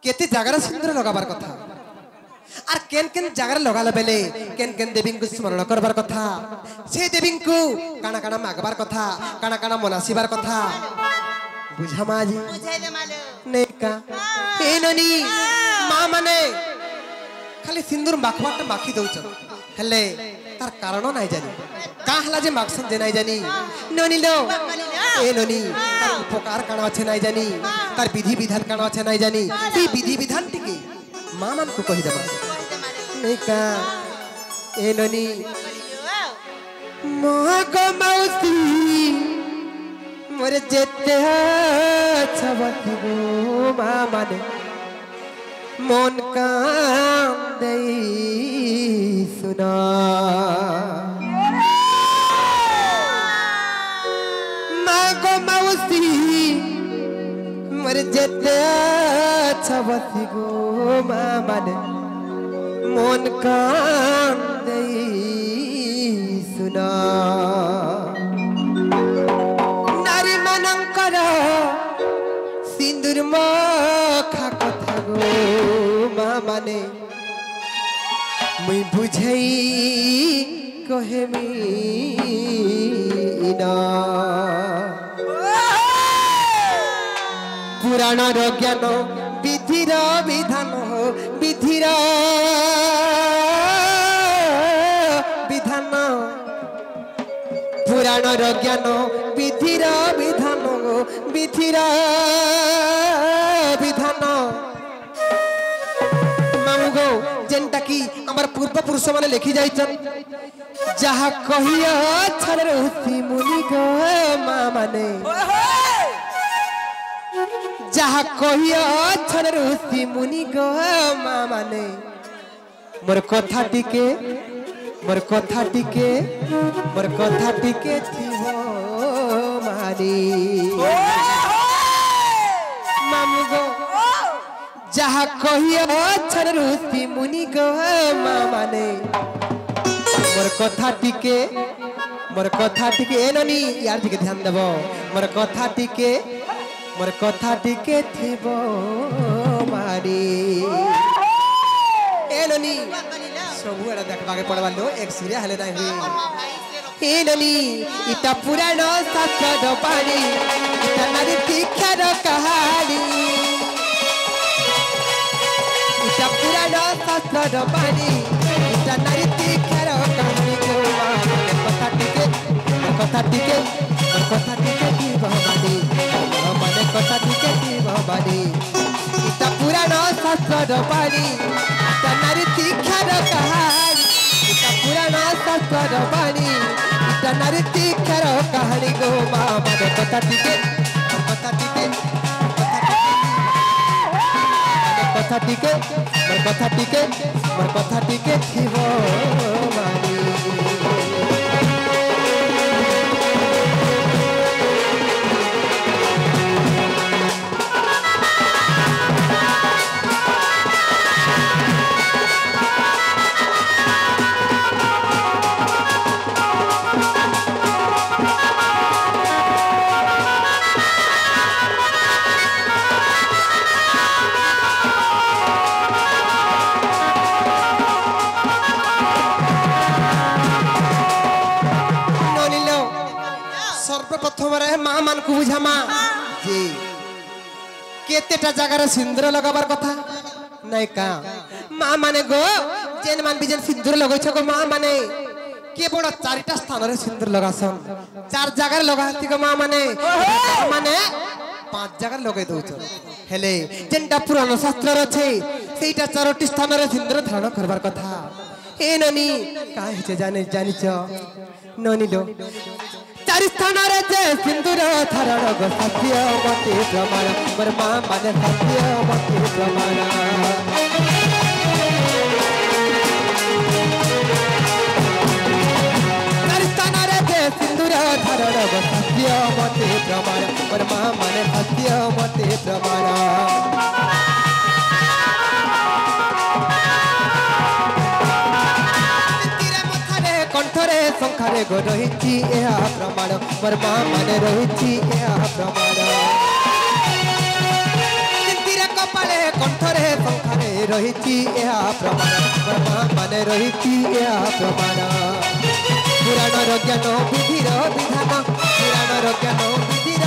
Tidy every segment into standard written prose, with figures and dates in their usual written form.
केते जगार सिंदूर लगाबार कथा आर केन केन जगार लगाला बेले केन केन देवी को स्मरण करबार कथा से देवी को काना काना मागबार कथा काना काना मनासीबार कथा बुझा माजी नेका ए ननी मां माने खाली सिंदूर माखवाटा माखी दउछ हेले तार कारण नाही जानी का हला जे माक्सन जे नाही जानी ननी लो ए ननी तार उपकार काना আছে नाही जानी तार विधि विधान काना আছে नाही जानी ई विधि विधान टिके मां मान को कहि देबा नेका ए ननी माग मौसी मोरे जेते छबती गो मां माने मन कान दई सुना मागो मौसी मोरे जेते छबती गो मां माने मन कान दई सुना नारी मनंकर सिंदूर मखा कथा गो मां माने मुई बुझई कहे मीना पुराण ज्ञान विधिर विधान विधिर विधान पुराण ज्ञान विधिर विधान विधिर विधान मामुगो जेनटा की हमार पूर्व पुरुष माने लिखि जाइछन जहा कहिया छर रहती मुनि गो मां माने जहा कहिया छर रहती मुनि गो मां माने मोर कथा टिके थिवो मारी मामुगो जहा कहिया छर रहती मुनि गो मां माने मोर कथा टिके ए ननी यार टिके ध्यान देबो मोर कथा टिके थिबो मारी ए ननी सबु एडा देखबा के पड़वा लो एक सिरिया हले नाही हुई ए ननी इता पुराण शास्त्र पानी इता नारी शिक्षार कहानी इता पुराण शास्त्र पानी इता नारी शिक्षार कहानी को कथा टिके की भवानी माने कथा टिके की भवानी इता पुराण शास्त्र पानी इता नारी शिक्षार कहानी इता पुराण शास्त्र पानी इता नारी शिक्षार कहानी गो मां माने कथा टिके मोर कथा टिके थिवो मारी मां मान को बुझा मां जी केतेटा जगार सिंदूर लगाबार कथा नहीं का मां माने गो जेन मान बिजन सिंदूर लगै छ गो मां माने केवल 4टा स्थान रे सिंदूर लगासन 4 जगार लगाती गो मां माने 5 जगार लगै दउछ हेले जेनटा पुराण शास्त्र रछे सेटा 4टी स्थान रे सिंदूर धारण करबार कथा ए ननी काहे जे जानि छ ननी लो 4 स्थान रे जे सिंदूर धारण गो सत्य मते प्रमाण मोर मां माने सत्य मते प्रमाण 4 स्थान रे जे सिंदूर धारण गो सत्य मते प्रमाण मोर मां माने सत्य मते प्रमाण कंठरे संखारे गो रहिछि एहा प्रमाण मोर मां माने रहिछि एहा प्रमाण कपाले कंठरे पंखरे रही प्रमाण माने रही प्रमाण पुराण ज्ञान विधिर विधान पुराण ज्ञान विधिर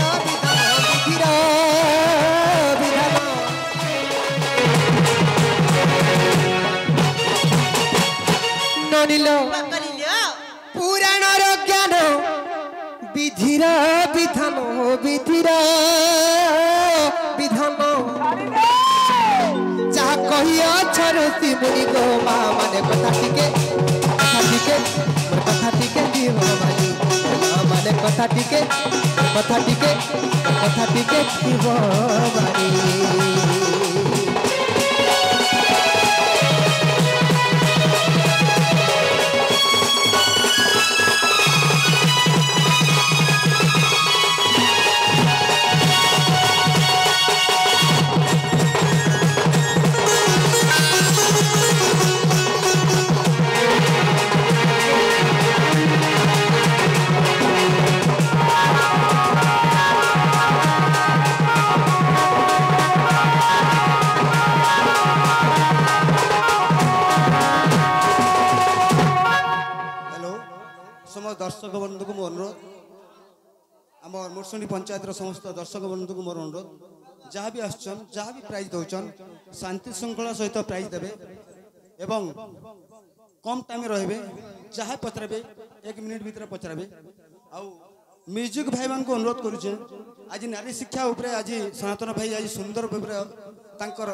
विधान ननिल पुराण ज्ञान विधिर विधान विधिर विधान जहाँ कही अच्छी मुनि गो माँ माने कथा टिके दीव मानी माने कथा टिके दीव मानी दर्शक बंधु को मोर अनुरोध आम मुरसुंडी पंचायत समस्त दर्शक बंधु को मोर अनुरोध जहाँ भी आसचन जहाँ भी प्राइज दौन शांति श्रृंखला सहित प्राइज देवे एवं कम टाइम रहे जहाँ पचराबे 1 मिनिट भीतर पचराबे आउ म्यूजिक भाई मान को अनुरोध करुचे आज नारी शिक्षा उपरे आज सनातन भाई आज सुंदर भाव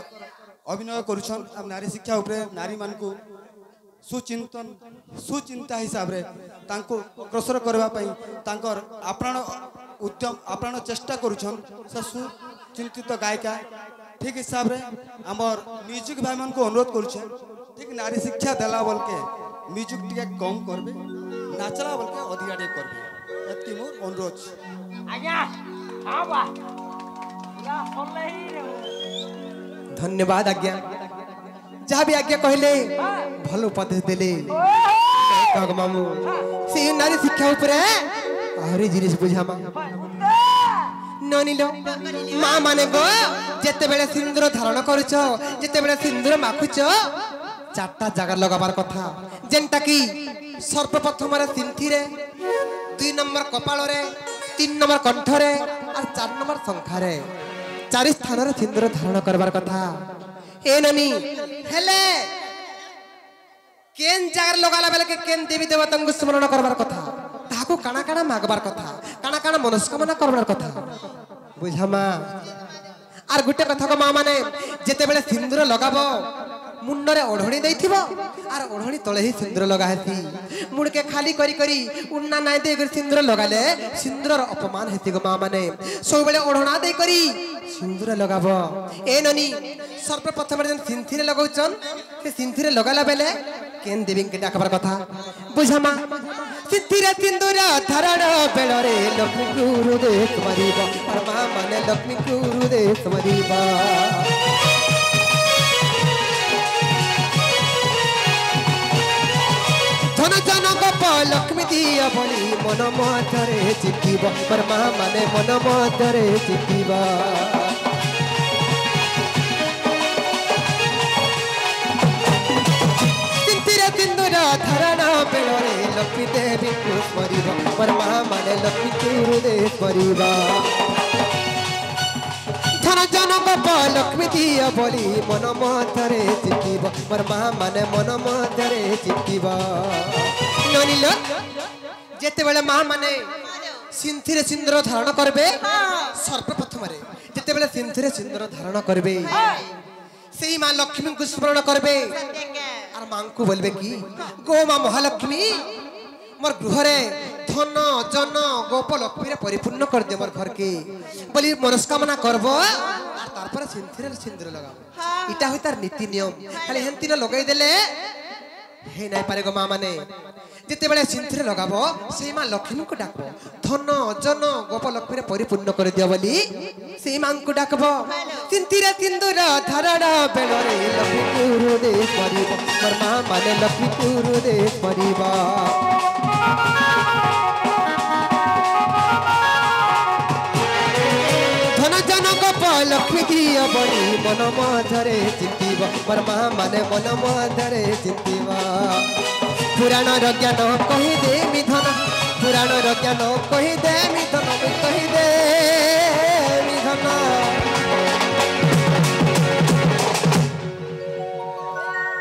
अभिनय करुछन नारी शिक्षा उपरे नारी मान को सुचिंता हिसाब रे तांको अग्रसर करबा पई तांकर आपण उद्यम आपण चेष्टा करुछन से सुचिंतित गायिका ठीक हिसाब रे हमर म्यूजिक भाई मन को अनुरोध करुछे ठीक नारी शिक्षा देला बोल के म्यूजिक टिके कम करबे नाचला बोल के अधिका टिके करबे एति मोर अनुरोध आज्ञा हां बा पूरा सुनले ही धन्यवाद आज्ञा जहाँ भी आज्ञा कहले भल उपदेश देले मामू से नारी शिक्षा उपरे आहरी जिनिस बुझामा ननिलो माँ माने गो जेते बेले सिंदूर धारण करूछ जेते बेले सिंदूर माखुछ 4टा जगह लगाबार कथा जेंटा की सर्वप्रथम रे सिंथी रे 2 नंबर कपाल रे 3 नंबर कंठ रे और 4 नंबर शंखा रे 4 स्थान रे सिंदूर धारण करबार कथा ए ननी हेले केन जगह लगाला बेले के केन देवी देवता को स्मरण करबार कथा ताको काना काना मागबार कथा काना काना मनस्कामना करबार कथा बुझामा आर गुटे कथा को मां माने जेते बेले सिंदूर लगाबो मुंडरे ओढ़णी देथिबो आर ओढ़णी तळे ही सिंदूर लगा हेती मुड़के खाली करी करी उन्ना नाय दे कर सिंदूर लगाले सिंदूरर अपमान हेती गो मां माने सो बेले ओढ़णा दे करी सिंदूर लगाबो ए ननी सर्वप्रथम जन सिंथीरे लगाउचन से सिंथीरे लगाला बेले केन देवी के डाकबार कथा बुझामा सिंथीरे सिंदूर धारण बेलरे लक्ष्मी गुरु देश मरिबा और मां माने लक्ष्मी गुरु देश मरिबा धन जन गप लक्ष्मी दिया बली मन मधरे चितिबा पर मां माने मन मधरे चितिबा धरणा बेलरे लक्ष्मी देवी को स्मरिबा पर मां माने लक्ष्मी गुरु देश मरिबा धन जन गप लक्ष्मी दिया बली मन मधरे चितिबा पर मां माने मन मधरे चितिबा ननिल जेते बेले मां माने सिंथीरे सिंदूर धारण करबे सर्वप्रथम रे जेते बेले सिंथीरे सिंदूर धारण करबे सेई मां लक्ष्मी को स्मरण करबे और मां को बोलबे की गो मां महालक्ष्मी मोर गृहरे धन जन गोप लक्ष्मी रे परिपूर्ण कर दे मोर घर के बोली मनस्कामना करबो और तार पर सिंथीरे सिंदूर लगाबो इटा होय तार नीति नियम खाली हेंती न लगाई देले हे नाय पारे गो मां माने जेते बेले सिंथीरे लगाबो सेई मां लक्ष्मी को डाकबो धन जन गोप लक्ष्मी रे परिपूर्ण कर दिया बोली सेई मां को डाकबो सिंथीरे सिंदूर धारण बेलरे लक्ष्मी गुरु देश मरिबा पर मां माने लक्ष्मी गुरु देश मरिबा धन जन गोप लक्ष्मी दिय बड़ी मन मधरे चिंतीब मोर माँ माने मन मधरे चिंतीब पुराण ज्ञान कहीदे मिधन पुराण ज्ञान कहीदे मिधन कहीदे मिधन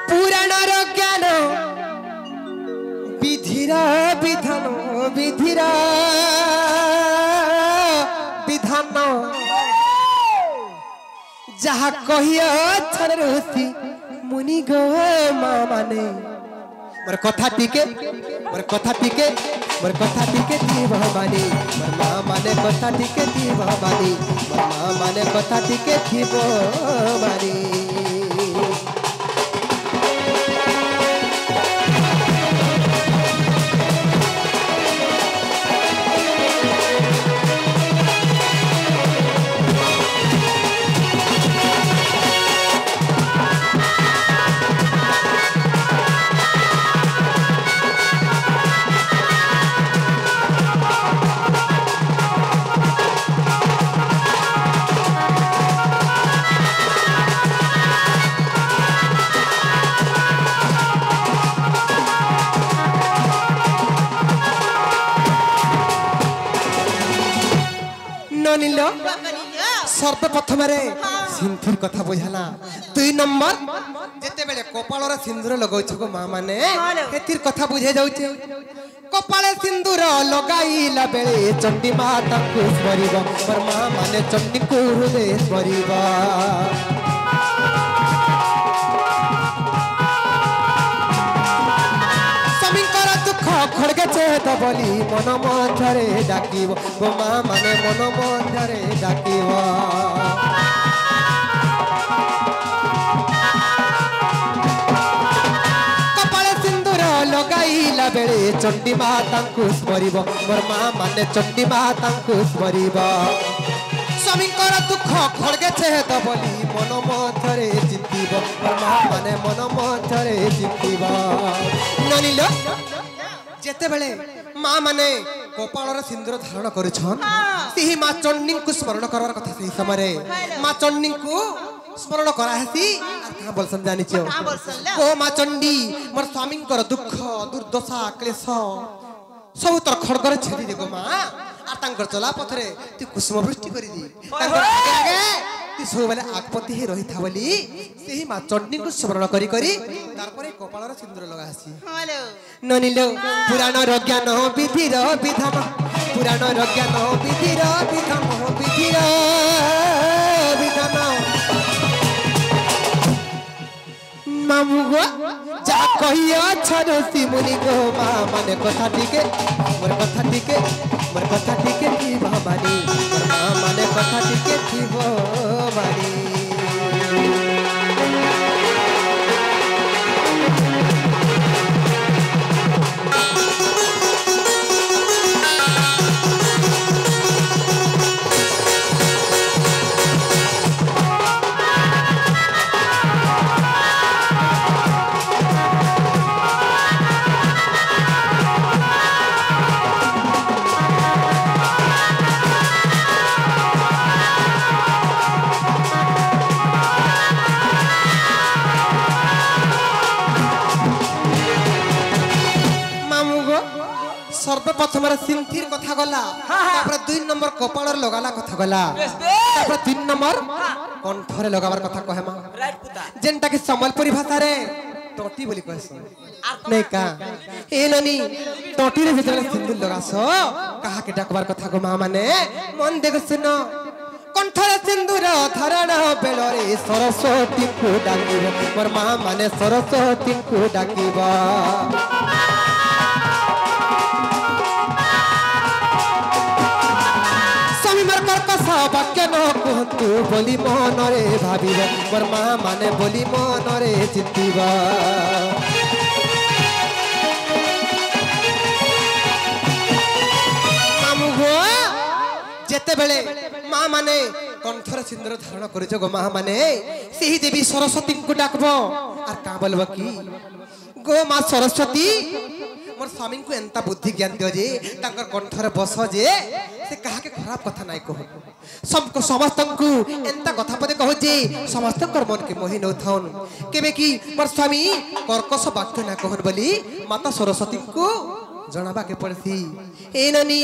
पुराण ज्ञान विधिर विधान विधिर विधान जहा कहिया छरसी मुनि गो माँ माने मोर कथा टिके मोर कथा टिके मोर कथा टिके थी भवानी मोर माँ माने कथा टिके थी भवानी मोर माँ माने कथा टिके थी भवानी सर्वप्रथम सिंदूर कथा बुझाला 2 नंबर जेते बेले कपाल रे सिंदूर लगाउछ को मां माने हेतिर कथा बुझे जाउछे कपाल सिंदूर लगाइला बेले चंडी माता को स्मरिब पर मां माने चंडी को हृदय स्मरिब खड़गे चेत बोली मन मधरे डाकिब गो माँ माने मन मधरे डाकिब कपाल सिंदूर लगाइला बेले चंडी माता को स्मरिब मोर माँ माने चंडी माता को स्मरिब स्वामी दुख खड़गे चेत बोली मन मधरे चिंतीब मोर माँ माने मन मधरे चिंतीब ननिलो जेते बेले माँ माने कपाल सिंदूर धारण करुछन सेही माँ चंडी को स्मरण करवार कथा सही समय माँ चंडी को स्मरण करासी कहाँ बोलसन जानी ओ माँ चंडी मोर स्वामी दुख दुर्दशा क्लेश सब तर खड़गर छेदी देगो माँ आर चला पथरे तू कुसुम वृष्टि करी ती सब बेले आगपति ही रही था बोली सेही माँ चंडी को स्मरण करी करी तारपरे कपाल सिंदूर लगासी ननिलो पुराण ज्ञान विधिर विधान पुराण ज्ञान विधिर विधान विधिर विधान मामू गो जा कहिया छरसी मुनि गो माँ माने कथा टिके मोर कथा टिके मोर कथा टिके थी भवानी मोर माँ माने कथा टिके थी भवानी सर्वप्रथम सिंथीर कथा गला तापर 2 नंबर कपाल लगाला कथा गला तापर 3 नंबर कंठरे लगावर कथा कहेमा जेनटा कि संबलपुरी भाषा रे टोटी बोली कहस नै का ए ननी टोटी रे जेतले सिंदूर लगासो कहा के डाकबार कथा को मां माने मन देख सुन कंठरे सिंदूर धारण बेलरे सरस्वती को डाकिब मोर मां माने सरस्वती को डाकिबा वाक्य न कहतु बोली मन रे भाविब मोर माँ माने बोली मन रे चिंतीब मामू गो जेते बेले माँ माने कंठर सिंदूर धारण करिछ गो माँ माने सेही देवी सरस्वती को डाकबो आर का बोलबो की गो माँ सरस्वती मोर स्वामी को एंता बुद्धि ज्ञान दियो जे तांकर कंठरे बस जे से कहा के खराब कथा नाइ कहो सबको समस्त को एंता कथा पदे कहो जे समस्त कर मन के मोहि न थाउन केबे की मोर स्वामी कर्कश वाक्य ना कहन बोली माता सरस्वती को जनाबा के पड़सी ए ननी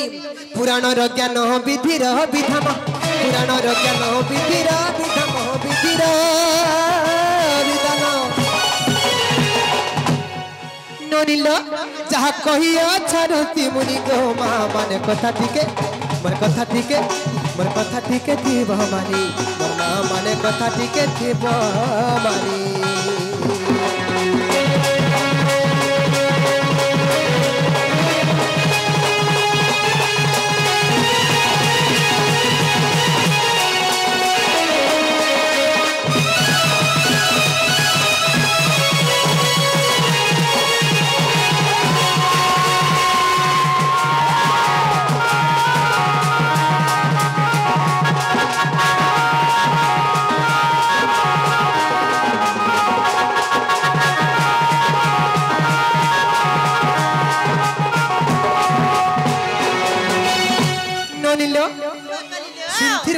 पुराण र ज्ञान विधि र विधान पुराण र ज्ञान विधि र विधान विधि र विधान ननिल जहा कहिया छरती मुनि गो मा माने कथा ठीके मोर कथा ठीके मोर कथा ठीके थीब मानी मोर मा माने कथा ठीके थीब मानी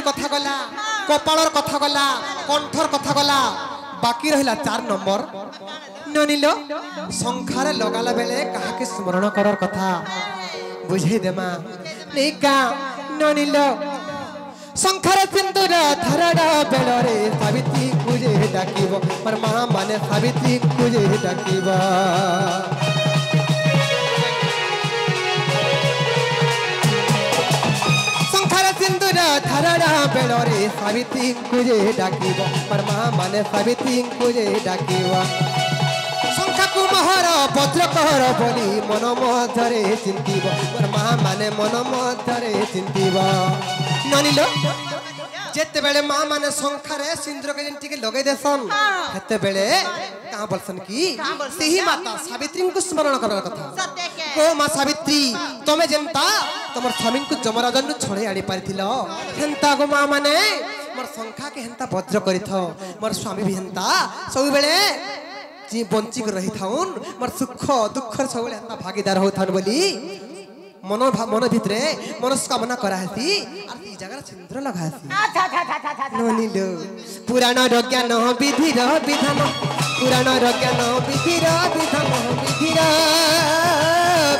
कथा गला कपालर कथा गला कंठर कथा गला बाकी रहिला 4 नंबर ननिलो संखार लगाला बेले कहा के स्मरण करर कथा बुझे देमा नेका ननिलो संखार सिंदूर धरड़ा बेलरे सावित्री पूजे डाकिबो पर महा माने सावित्री पूजे डाकिबो सिंदूर धरड़ा बेलरे सावित्री पूजे डाकिब पर महा माने सावित्री पूजे डाकिब संख्या कुमहर वज्रकहर बोली मन मधरे चिंतिब पर महा माने मन मधरे चिंतिब ननिलो जेते बेले मां माने संखारे सिंदूर के जन टिके लगे देसन हेते बेले का बोलसन की सेही माता सावित्री को स्मरण करर कथा सत्य के को मां सावित्री तमे जेंता तमर स्वामी को जमराजन नु छोड़े आड़ी पारिथिलो हेंता गो मां माने मोर संखा के हेंता वज्र करिथो मोर स्वामी भी हेंता सब बेले जी बंची कर रही थाउन मोर सुख दुख सब बेले हेंता भागीदार होथान बोली मन भितरे मनस्कामना कराहसी आ ई जगह सिंदूर लगाहसी ननिलो पुराण र ज्ञान विधि र विधान पुराण र ज्ञान विधि र विधान विधि र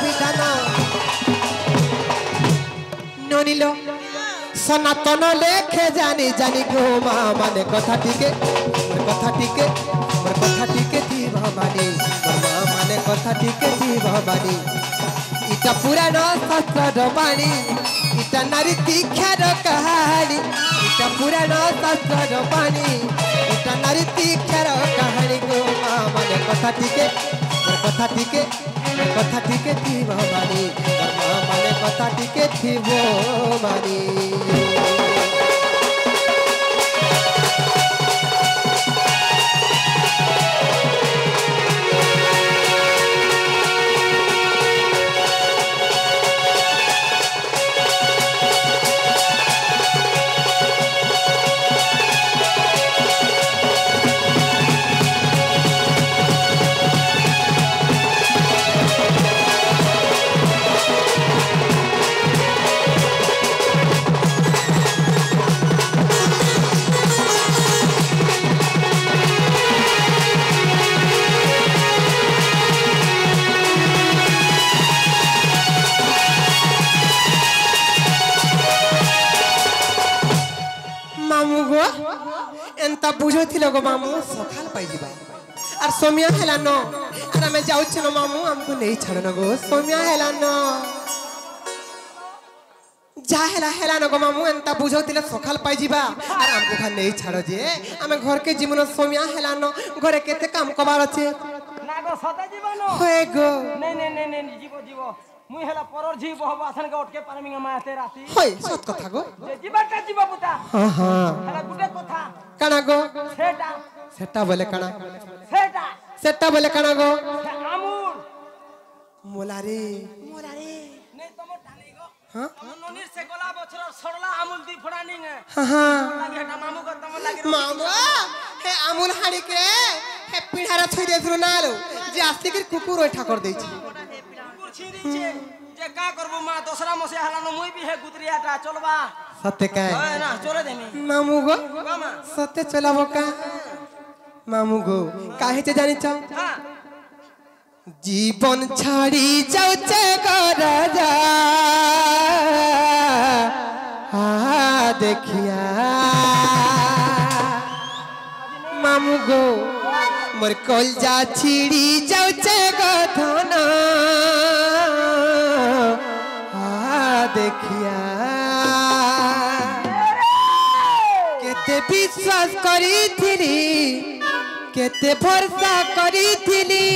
विधान ननिलो सनातन लेखे जानी जानी गो मा माने कथा टिके मोर कथा टिके मोर कथा टिके थी भवानी मोर मा माने कथा टिके थी भवानी इटा पुराण शास्त्र बाणी इटा नारी तीक्षार कहानी इटा पुराण शास्त्र बाणी इटा नारी तीक्षार कहानी गो मा माने कथा टिके मोर कथा टिके मोर कथा टिके थी भवानी मोर मा माने कथा टिके थी भवानी एंता बुझोथिलो गो मामू सखाल पाई जीबा आर सोमिया हेला न आर हमें जाउछ न मामू हमको नहीं छड़न गो सोमिया हेला न जा हेला हेला न गो मामू एंता बुझोथिले सखाल पाई जीबा आर हमको खा नहीं छाड़ जे हमें घर के जीवन सोमिया हेला न घरे केते काम कबार अछि ना गो सदा जीवन होए गो नहीं जीवो जीवो मुई हेला परर जीव हबा असन के उठके पारमिंग माते राती होय सत कथा गो जे जीवाटा जीव पुता हां हां हेला गुटे कथा काना गो सेटा सेटा बोले काना सेटा सेटा बोले काना गो আমুল मोलारे नहीं तमो टानी गो हां ननिर से गोला बछर सरला আমুল दी फड़ानी ने हां हां लागे हटा मामू को तमो लागे मामू हे আমুল हाड़ी के हे पिढ़ारा थई देथरो नालो जे आस्ती के कुकुर ओठा कर देछि দিছে যে কা করব মা দশরা মসে হালানো মুই বি হে গুদরিয়াটা চলবা সত্যি কায় হয় না চলে দেমি মামু গো মা সত্যি চলাবো কা মামু গো কাহেছে জানিছ হ্যাঁ জীবন ছাড়ি যাওছে গো রাজা দেখিয়া মামু গো মোর কলজা ছিড়ি যাওছে গো ধন দেখিয়া কেতে বিশ্বাস করিছিলি কেতে ভরসা করিছিলি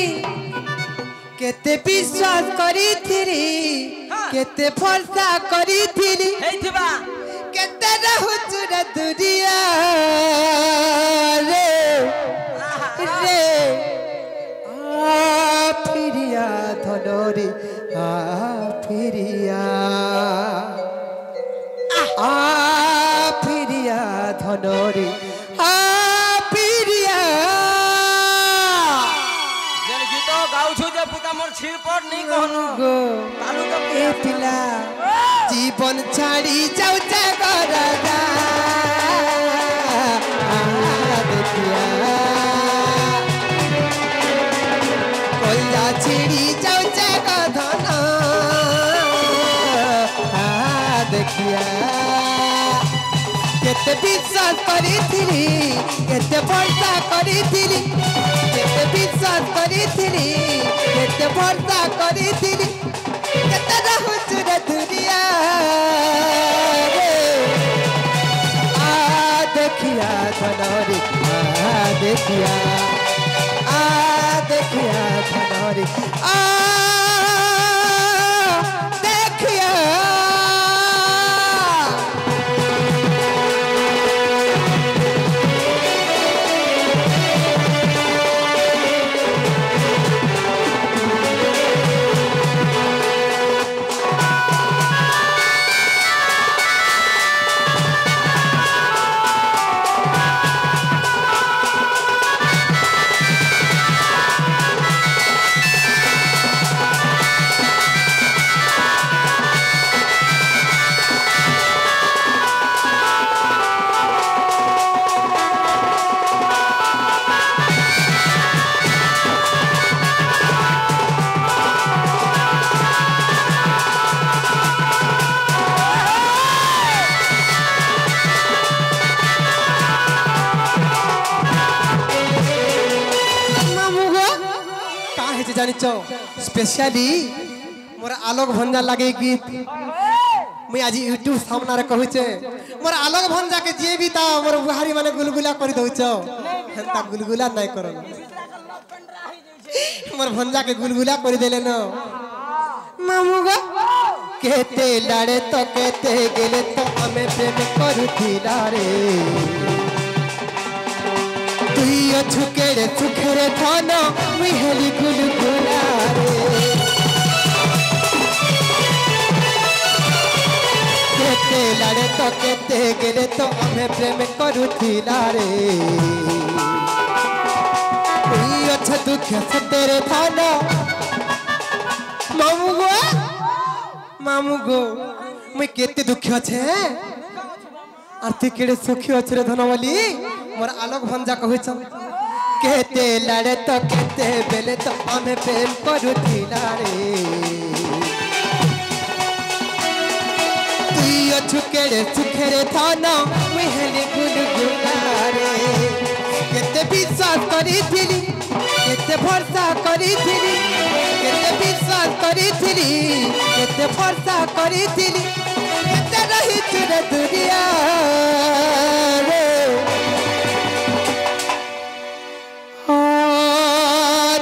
কেতে বিশ্বাস করিছিলি কেতে ভরসা করিছিলি হেইতিবা কেতে রহুଛୁ রে দুনিয়া রে রে ফিরিয়া ধনরে ফিরিয়া ফিরিয়া ধনরে ফিরিয়া যেন গীত গাউছু যে পুতা মোর ছিড়পট নেই কহনো গো তালু তো এ পিলা জীবন ছাড়ি যাওছে গো রাজা দেখিয়া কইলা ছিড়ি যাওছে গো ধন দেখিয়া কেতে বিশ্বাস করিছিলি কেতে ভরসা করিছিলি কেতে বিশ্বাস করিছিলি কেতে ভরসা করিছিলি কেতে রহুଛୁ রে দুনিয়া রে দেখিয়া ধনরে দেখিয়া দেখিয়া ধনরে দেখিয়া জানিছ স্পেশালি মোর আলোক ভঞ্জা লাগে গীত মুই আজি ইউটিউব সামনারে কহুছে মোর আলোক ভঞ্জা কে যে বি তা মোর বুহারি মানে গুলগুলা করে দউছ হেনতা গুলগুলা নাই করন মোর ভঞ্জা কে গুলগুলা করে দেলে ন মামু গো কেতে লাড়ে তো কেতে গেলে তো আমি প্রেম করুছিলা রে তুই অছুকেরে সুখেরে ধন মুই হেলি গুলগুলা রে কেতে লাড়ে তো কেতে গেলে তো আমি প্রেম করুছিলা রে তুই অছ দুঃখ সতেরে ধন মামু গো মুই কেতে দুঃখ আছে আর তুই কেড়ে সুখী অছ রে ধন বলি मोर आलोक भंजा कहुछ केते लड़े तो केते बेले तो हमें प्रेम करुथिला रे तुई अछु केड़े सुखेरे थान मुई हेली गुलगुला रे केते विश्वास करिथिली केते भरसा करिथिली केते विश्वास करिथिली केते भरसा करिथिली केते रही रे दुनिया रे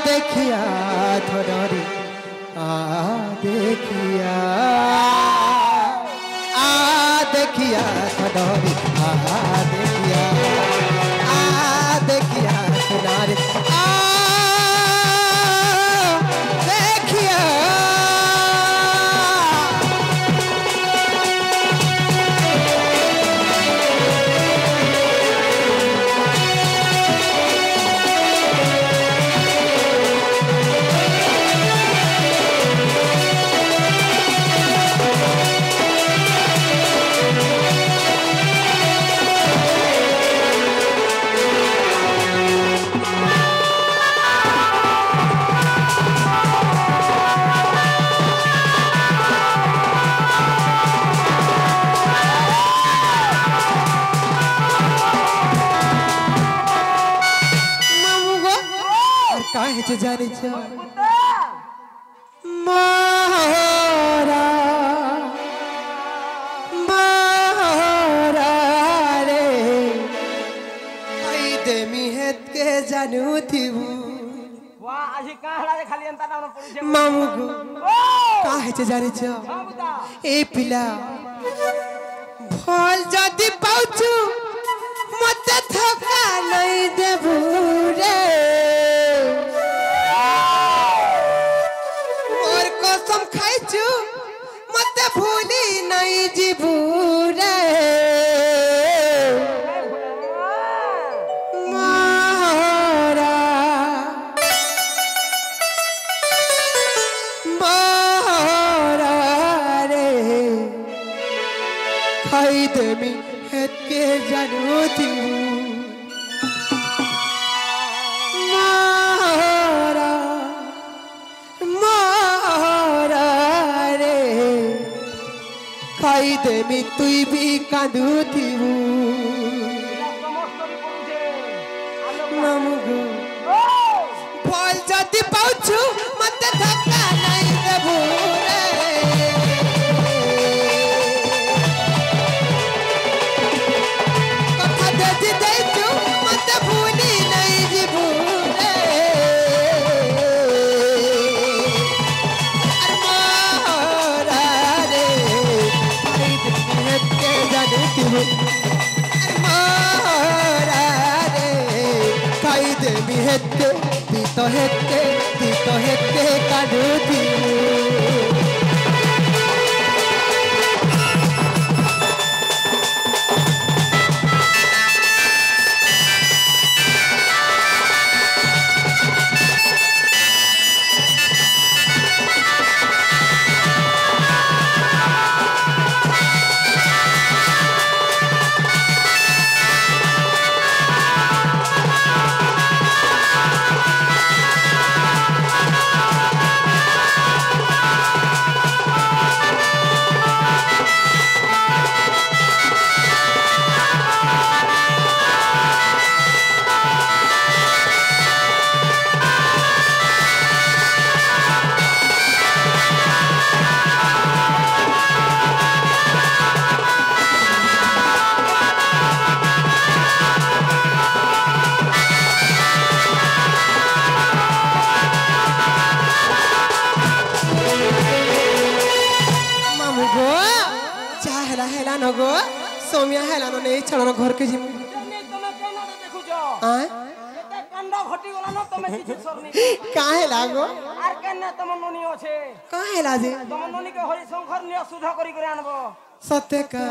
देखिया धनरे देखिया देखिया धनरे देखिया देखिया धनरे देखिया ହେଇଛେ ଜାଣିଛ ପୁତା मोरा मोरा रे आई देमी हेत के जानू थीबू वा আজি কাহলা যে খালি এন্তা না পড়িছে मामू को ও का हेछे जानिछ হ্যাঁ পুতা ए पिला भल जदी पाउछु मते धोखा नहीं देबू रे मोर कसम खाइछु मते भूली नहीं जीबू रे मोरा मोरा रे खाई देमी हेत के जानू थी मोरा मोरा रे खाई देमी तुई भी कांदू थी সমস্ত পড়িছে मामू गो ও फल जदी पाउछु मते धक्का नहीं देबू रे कथा देती दैछु मते भूली नहीं जीबू रे अरे मोरा रे आई देत के जानू थीबू अरे मोरा रे खाई देबी हेत के दी तो हेत के काढू थीबू मामू गो चाह हेला हेला न गो सोमिया हेला न नहीं छड़न घर के जिम তুমি কেন দেখুছ आय এতে কাণ্ড ঘটি গলা না তুমি কিছু সরনি का हेला गो আর কেন তোমার ননি আছে का हेला जे তোমার ননিকে হরি শঙ্কর নিয়ে সুধা করি করে আনবো सत्य का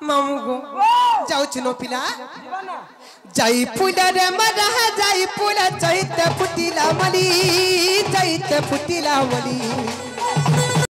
मामू गो जाऊ चिनो पिला দিবা না जाई पुला रे मरा जाई पुला चैत फुटिला मली चैत फुटिला मली